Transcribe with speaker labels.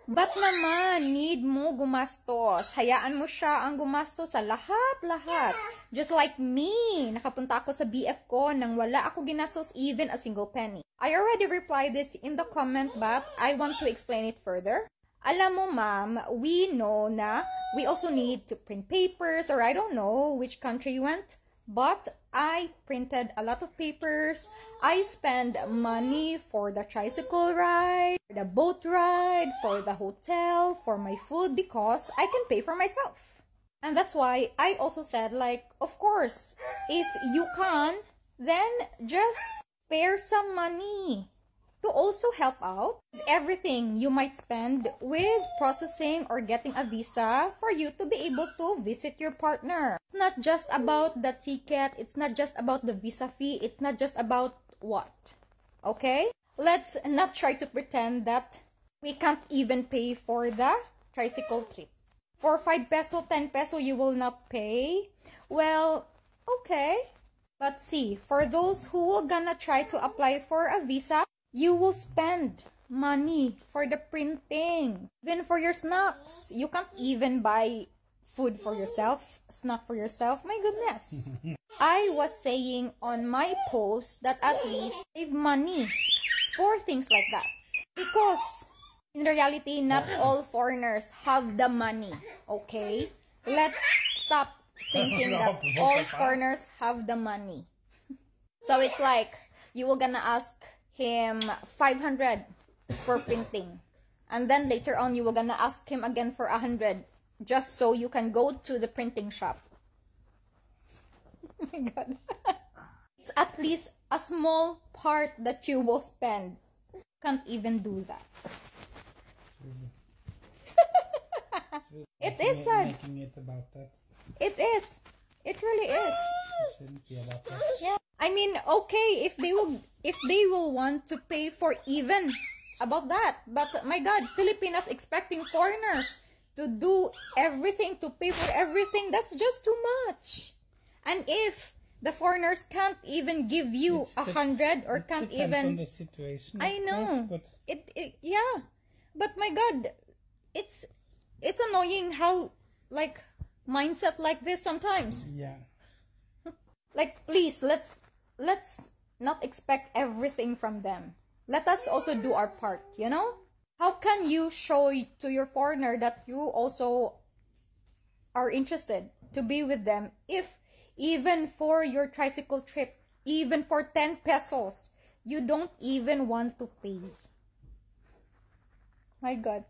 Speaker 1: Ba't naman need mo gumastos? Hayaan mo siya ang gumastos sa lahat-lahat. Just like me. Nakapunta ako sa BF ko nang wala ako ginastos even a single penny. I already replied this in the comment, but I want to explain it further. Alam mo, ma'am, we know na we also need to print papers, or I don't know which country you went. But I printed a lot of papers. I spend money for the tricycle ride, for the boat ride, for the hotel, for my food, because I can pay for myself. And that's why I also said, like, of course, if you can, then just spare some money to also help out with everything you might spend with processing or getting a visa for you to be able to visit your partner. It's not just about the ticket, it's not just about the visa fee, it's not just about what, okay? Let's not try to pretend that we can't even pay for the tricycle trip. For 5 peso, 10 peso, you will not pay? Well, okay. But see, for those who are gonna try to apply for a visa, you will spend money for the printing, even for your snacks. You can't even buy food for yourself, snack for yourself. My goodness. I was saying on my post that at least save money for things like that. Because in reality, not all foreigners have the money, okay? Let's stop thinking that all foreigners have the money. So it's like, you were gonna ask him 500 for printing, and then later on you were gonna ask him again for 100 just so you can go to the printing shop. Oh my god. It's at least a small part that you will spend. Can't even do that. It is sad.
Speaker 2: Making it about that.
Speaker 1: It is. It really is.
Speaker 2: It shouldn't be about that.
Speaker 1: Yeah. I mean, okay, if they will want to pay for even about that, but my god, Filipinas expecting foreigners to do everything, to pay for everything, that's just too much. And if the foreigners can't even give you 100 or can't even,
Speaker 2: on the situation,
Speaker 1: I know,
Speaker 2: course, but
Speaker 1: yeah, but my god, it's annoying how, like, mindset like this sometimes.
Speaker 2: yeah.
Speaker 1: Like, please, let's not expect everything from them. Let us also do our part, you know? How can you show to your foreigner that you also are interested to be with them if even for your tricycle trip, even for 10 pesos, you don't even want to pay? My god.